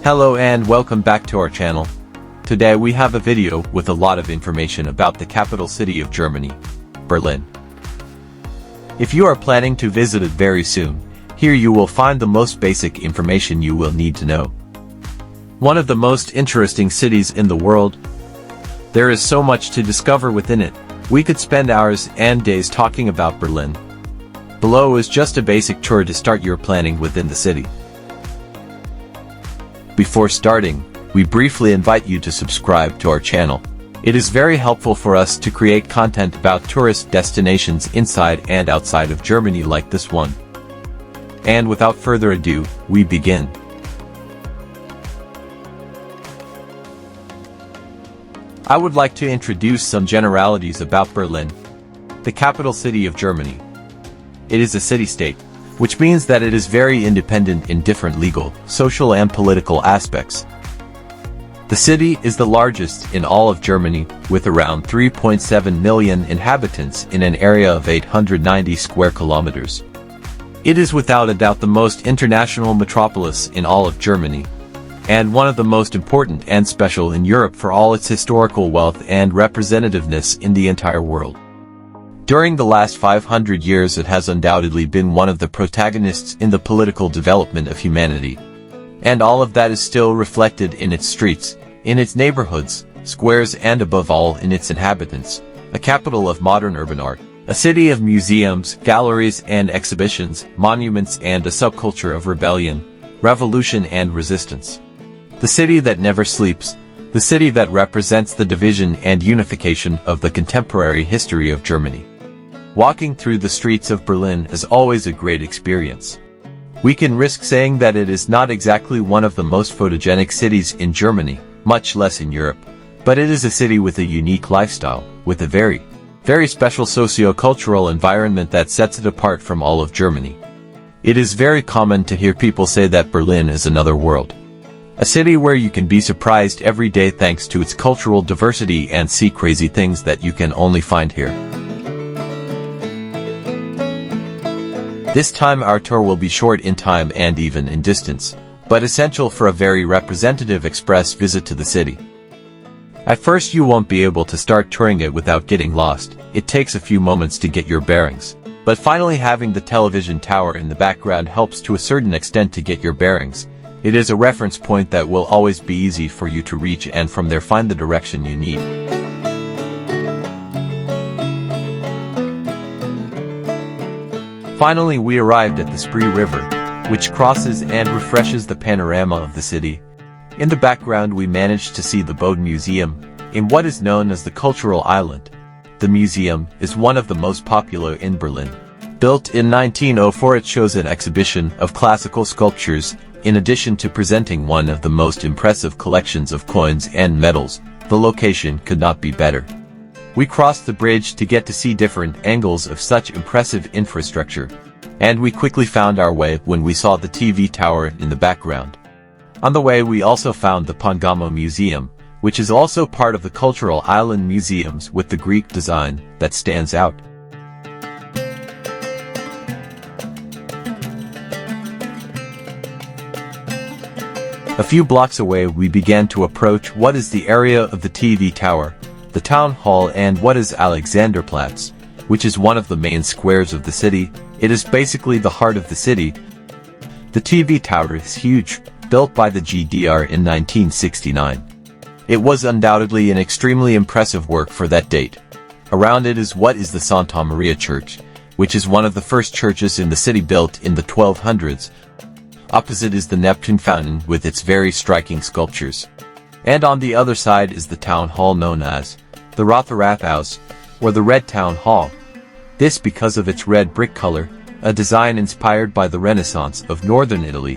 Hello and welcome back to our channel. Today we have a video with a lot of information about the capital city of Germany, Berlin. If you are planning to visit it very soon, here you will find the most basic information you will need to know. One of the most interesting cities in the world. There is so much to discover within it. We could spend hours and days talking about Berlin. Below is just a basic tour to start your planning within the city. Before starting, we briefly invite you to subscribe to our channel. It is very helpful for us to create content about tourist destinations inside and outside of Germany like this one. And without further ado, we begin. I would like to introduce some generalities about Berlin, the capital city of Germany. It is a city-state, which means that it is very independent in different legal, social and political aspects. The city is the largest in all of Germany, with around 3.7 million inhabitants in an area of 890 square kilometers. It is without a doubt the most international metropolis in all of Germany, and one of the most important and special in Europe for all its historical wealth and representativeness in the entire world. During the last 500 years it has undoubtedly been one of the protagonists in the political development of humanity. And all of that is still reflected in its streets, in its neighborhoods, squares and above all in its inhabitants, a capital of modern urban art, a city of museums, galleries and exhibitions, monuments and a subculture of rebellion, revolution and resistance. The city that never sleeps, the city that represents the division and unification of the contemporary history of Germany. Walking through the streets of Berlin is always a great experience. We can risk saying that it is not exactly one of the most photogenic cities in Germany, much less in Europe, but it is a city with a unique lifestyle, with a very, very special socio-cultural environment that sets it apart from all of Germany. It is very common to hear people say that Berlin is another world. A city where you can be surprised every day thanks to its cultural diversity and see crazy things that you can only find here. This time our tour will be short in time and even in distance, but essential for a very representative express visit to the city. At first you won't be able to start touring it without getting lost. It takes a few moments to get your bearings. But finally having the television tower in the background helps to a certain extent to get your bearings. It is a reference point that will always be easy for you to reach and from there find the direction you need. Finally we arrived at the Spree River, which crosses and refreshes the panorama of the city. In the background we managed to see the Bode Museum, in what is known as the Cultural Island. The museum is one of the most popular in Berlin. Built in 1904 it shows an exhibition of classical sculptures, in addition to presenting one of the most impressive collections of coins and medals. The location could not be better. We crossed the bridge to get to see different angles of such impressive infrastructure, and we quickly found our way when we saw the TV tower in the background. On the way we also found the Pongamo Museum, which is also part of the Cultural Island Museums with the Greek design that stands out. A few blocks away we began to approach what is the area of the TV tower, the town hall and what is Alexanderplatz, which is one of the main squares of the city. It is basically the heart of the city. The TV tower is huge, built by the GDR in 1969. It was undoubtedly an extremely impressive work for that date. Around it is what is the Santa Maria Church, which is one of the first churches in the city built in the 1200s. Opposite is the Neptune Fountain with its very striking sculptures. And on the other side is the town hall known as the Rothe Rathaus, or the Red Town Hall. This because of its red brick color, a design inspired by the Renaissance of northern Italy.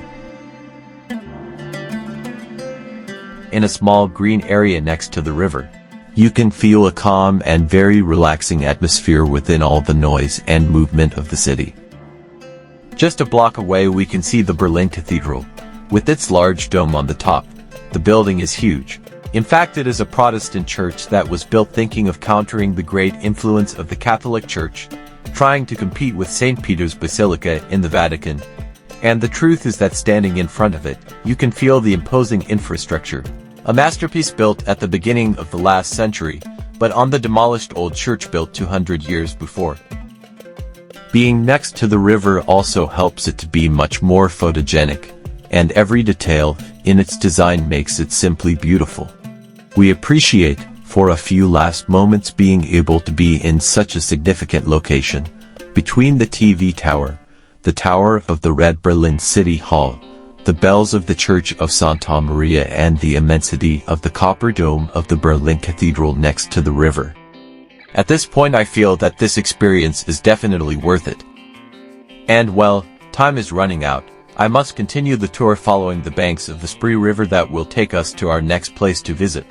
In a small green area next to the river, you can feel a calm and very relaxing atmosphere within all the noise and movement of the city. Just a block away we can see the Berlin Cathedral, with its large dome on the top. The building is huge. In fact, it is a Protestant church that was built thinking of countering the great influence of the Catholic Church, trying to compete with St. Peter's Basilica in the Vatican, And the truth is that standing in front of it, you can feel the imposing infrastructure. A masterpiece built at the beginning of the last century, but on the demolished old church built 200 years before. Being next to the river also helps it to be much more photogenic, and every detail in its design makes it simply beautiful. We appreciate, for a few last moments, being able to be in such a significant location, between the TV tower, the tower of the Red Berlin City Hall, the bells of the Church of Santa Maria, and the immensity of the copper dome of the Berlin Cathedral next to the river. At this point I feel that this experience is definitely worth it. And well, time is running out. I must continue the tour following the banks of the Spree River that will take us to our next place to visit.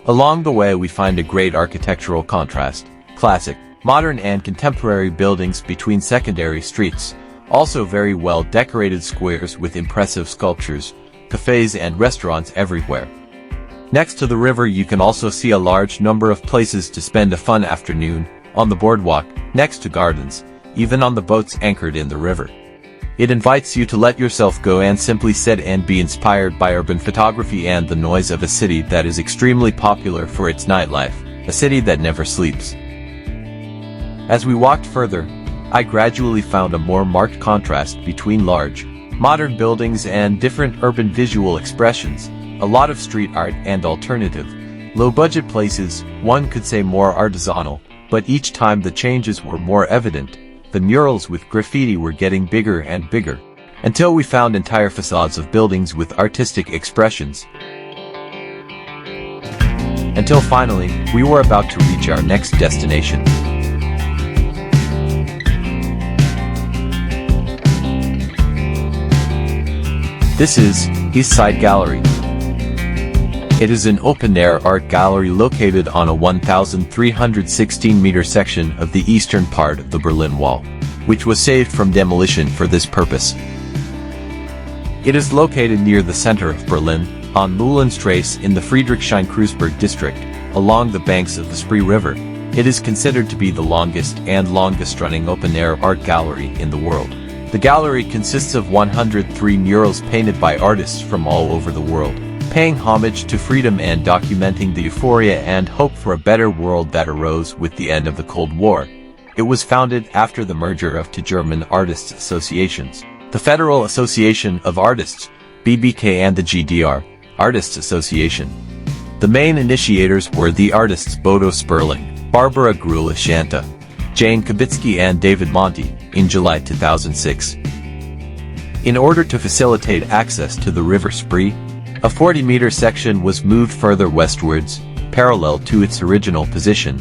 Along the way we find a great architectural contrast, classic, modern and contemporary buildings between secondary streets, also very well decorated squares with impressive sculptures, cafes and restaurants everywhere. Next to the river you can also see a large number of places to spend a fun afternoon, on the boardwalk, next to gardens, even on the boats anchored in the river. It invites you to let yourself go and simply sit and be inspired by urban photography and the noise of a city that is extremely popular for its nightlife, a city that never sleeps. As we walked further, I gradually found a more marked contrast between large, modern buildings and different urban visual expressions, a lot of street art and alternative, low-budget places, one could say more artisanal, but each time the changes were more evident. The murals with graffiti were getting bigger and bigger, until we found entire facades of buildings with artistic expressions. Until finally, we were about to reach our next destination. This is East Side Gallery. It is an open-air art gallery located on a 1,316-meter section of the eastern part of the Berlin Wall, which was saved from demolition for this purpose. It is located near the center of Berlin, on Mühlenstrasse in the Friedrichshain-Kreuzberg district, along the banks of the Spree River. It is considered to be the longest and longest-running open-air art gallery in the world. The gallery consists of 103 murals painted by artists from all over the world, paying homage to freedom and documenting the euphoria and hope for a better world that arose with the end of the Cold War. It was founded after the merger of two German artists' associations, the Federal Association of Artists, BBK, and the GDR, Artists Association. The main initiators were the artists Bodo Sperling, Barbara Grüller-Shanta, Jane Kubitsky and David Monti, in July 2006. In order to facilitate access to the River Spree, a 40-meter section was moved further westwards, parallel to its original position.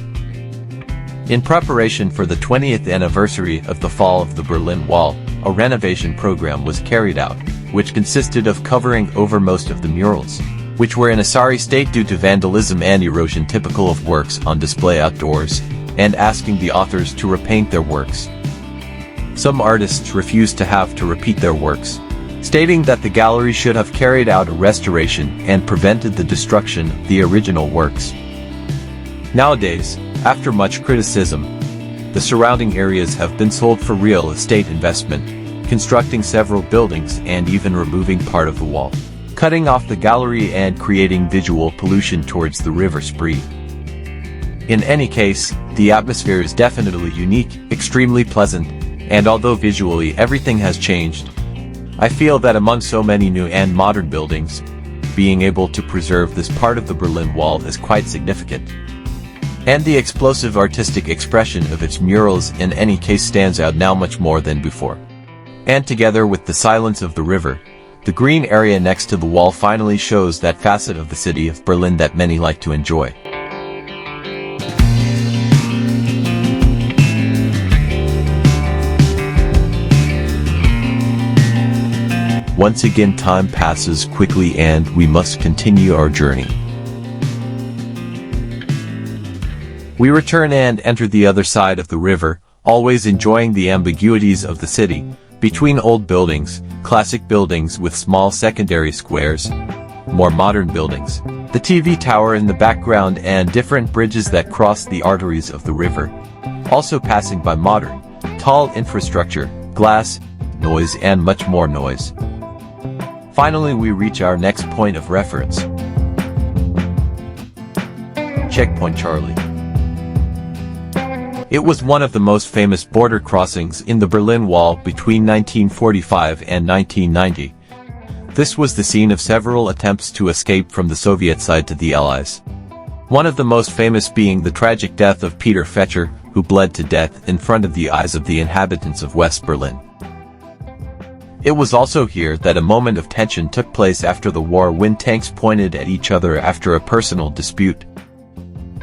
In preparation for the 20th anniversary of the fall of the Berlin Wall, a renovation program was carried out, which consisted of covering over most of the murals, which were in a sorry state due to vandalism and erosion typical of works on display outdoors, and asking the authors to repaint their works. Some artists refused to have to repeat their works, stating that the gallery should have carried out a restoration and prevented the destruction of the original works. Nowadays, after much criticism, the surrounding areas have been sold for real estate investment, constructing several buildings and even removing part of the wall, cutting off the gallery and creating visual pollution towards the River Spree. In any case, the atmosphere is definitely unique, extremely pleasant, and although visually everything has changed, I feel that among so many new and modern buildings, being able to preserve this part of the Berlin Wall is quite significant. And the explosive artistic expression of its murals in any case stands out now much more than before. And together with the silence of the river, the green area next to the wall finally shows that facet of the city of Berlin that many like to enjoy. Once again, time passes quickly and we must continue our journey. We return and enter the other side of the river, always enjoying the ambiguities of the city, between old buildings, classic buildings with small secondary squares, more modern buildings, the TV tower in the background and different bridges that cross the arteries of the river, also passing by modern, tall infrastructure, glass, noise and much more noise. Finally, we reach our next point of reference. Checkpoint Charlie. It was one of the most famous border crossings in the Berlin Wall between 1945 and 1990. This was the scene of several attempts to escape from the Soviet side to the Allies. One of the most famous being the tragic death of Peter Fetcher, who bled to death in front of the eyes of the inhabitants of West Berlin. It was also here that a moment of tension took place after the war when tanks pointed at each other after a personal dispute.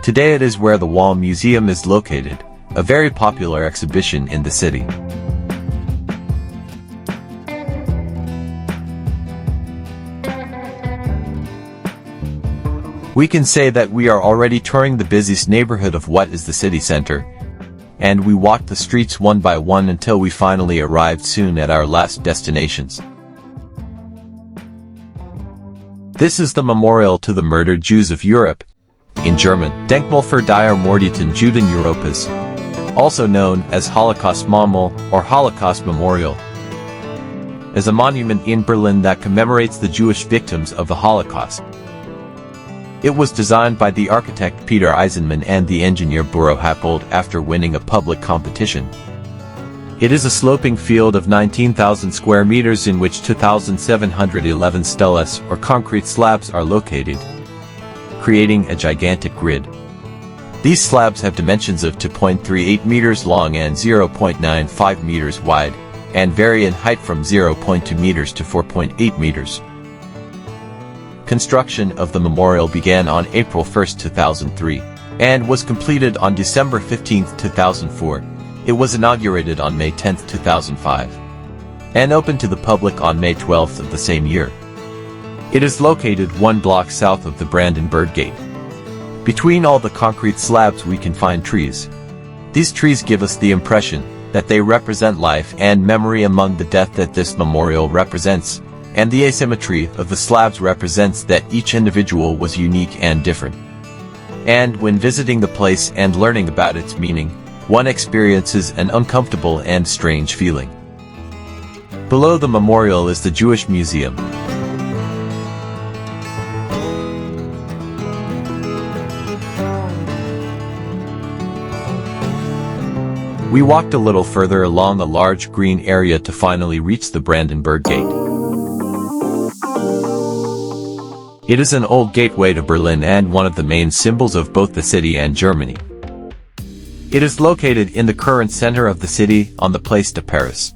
Today it is where the Wall Museum is located, a very popular exhibition in the city. We can say that we are already touring the busiest neighborhood of what is the city center, and we walked the streets one by one until we finally arrived soon at our last destinations. This is the memorial to the murdered Jews of Europe, in German, Denkmal für die ermordeten Juden Europas, also known as Holocaust Memorial or Holocaust Memorial, is a monument in Berlin that commemorates the Jewish victims of the Holocaust. It was designed by the architect Peter Eisenman and the engineer Buro Happold after winning a public competition. It is a sloping field of 19,000 square meters in which 2,711 steles or concrete slabs are located, creating a gigantic grid. These slabs have dimensions of 2.38 meters long and 0.95 meters wide, and vary in height from 0.2 meters to 4.8 meters. Construction of the memorial began on April 1, 2003, and was completed on December 15, 2004. It was inaugurated on May 10, 2005, and opened to the public on May 12 of the same year. It is located one block south of the Brandenburg Gate. Between all the concrete slabs we can find trees. These trees give us the impression that they represent life and memory among the death that this memorial represents, and the asymmetry of the slabs represents that each individual was unique and different. And when visiting the place and learning about its meaning, one experiences an uncomfortable and strange feeling. Below the memorial is the Jewish Museum. We walked a little further along a large green area to finally reach the Brandenburg Gate. It is an old gateway to Berlin and one of the main symbols of both the city and Germany. It is located in the current center of the city on the Place de Paris.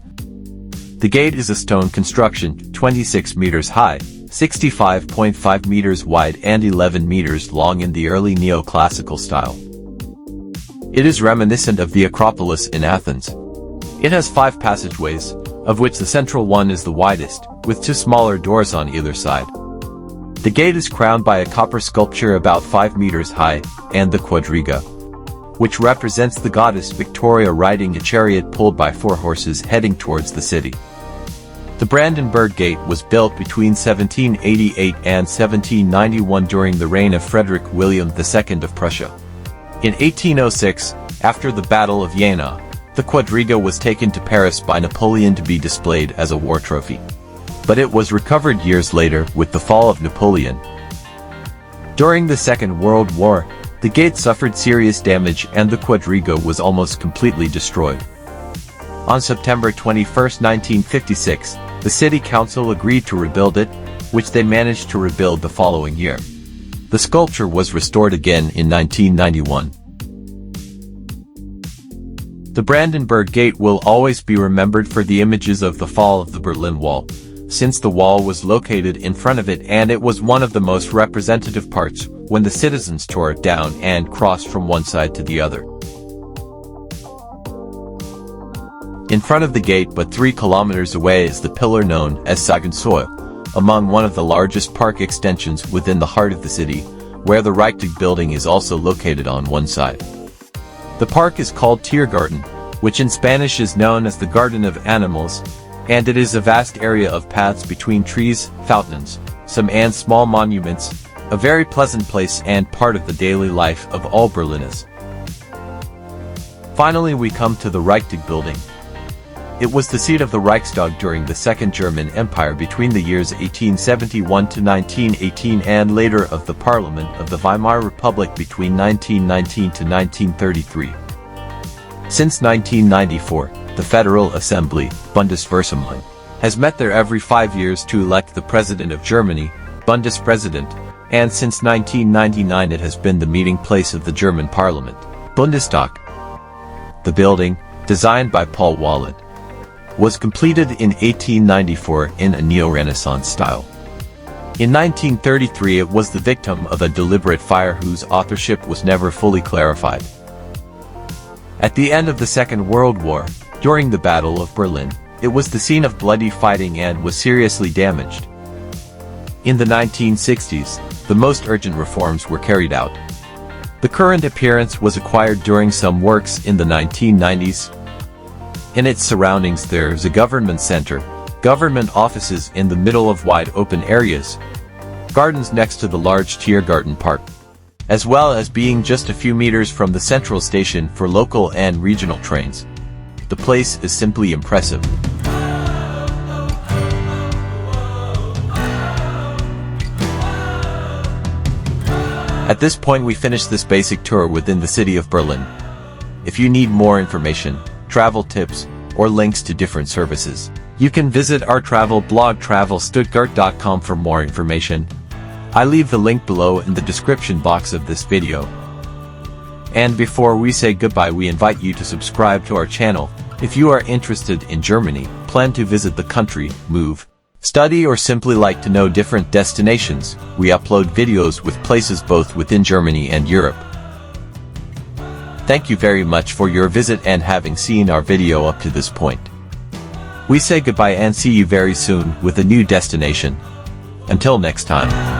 The gate is a stone construction, 26 meters high, 65.5 meters wide and 11 meters long in the early neoclassical style. It is reminiscent of the Acropolis in Athens. It has 5 passageways, of which the central one is the widest, with 2 smaller doors on either side. The gate is crowned by a copper sculpture about 5 meters high, and the quadriga, which represents the goddess Victoria riding a chariot pulled by 4 horses heading towards the city. The Brandenburg Gate was built between 1788 and 1791 during the reign of Frederick William II of Prussia. In 1806, after the Battle of Jena, the quadriga was taken to Paris by Napoleon to be displayed as a war trophy. But it was recovered years later with the fall of Napoleon. During the Second World War, the gate suffered serious damage and the quadriga was almost completely destroyed. On September 21, 1956, the city council agreed to rebuild it, which they managed to rebuild the following year. The sculpture was restored again in 1991. The Brandenburg Gate will always be remembered for the images of the fall of the Berlin Wall, since the wall was located in front of it and it was one of the most representative parts when the citizens tore it down and crossed from one side to the other. In front of the gate but 3 kilometers away is the pillar known as Sägensäule, among one of the largest park extensions within the heart of the city, where the Reichstag building is also located on one side. The park is called Tiergarten, which in Spanish is known as the Garden of Animals, and it is a vast area of paths between trees, fountains, some and small monuments, a very pleasant place and part of the daily life of all Berliners. Finally we come to the Reichstag building. It was the seat of the Reichstag during the Second German Empire between the years 1871 to 1918 and later of the Parliament of the Weimar Republic between 1919 to 1933. Since 1994, the Federal Assembly, Bundesversammlung, has met there every 5 years to elect the President of Germany, Bundespräsident, and since 1999 it has been the meeting place of the German Parliament, Bundestag. The building, designed by Paul Wallet, was completed in 1894 in a neo-Renaissance style. In 1933 it was the victim of a deliberate fire whose authorship was never fully clarified. At the end of the Second World War, during the Battle of Berlin, it was the scene of bloody fighting and was seriously damaged. In the 1960s, the most urgent reforms were carried out. The current appearance was acquired during some works in the 1990s. In its surroundings there is a government center, government offices in the middle of wide open areas, gardens next to the large Tiergarten Park, as well as being just a few meters from the central station for local and regional trains. The place is simply impressive. At this point we finish this basic tour within the city of Berlin. If you need more information, travel tips, or links to different services, you can visit our travel blog travelstuttgart.com for more information. I leave the link below in the description box of this video. And before we say goodbye, we invite you to subscribe to our channel. If you are interested in Germany, plan to visit the country, move, study, or simply like to know different destinations, we upload videos with places both within Germany and Europe. Thank you very much for your visit and having seen our video up to this point. We say goodbye and see you very soon with a new destination. Until next time.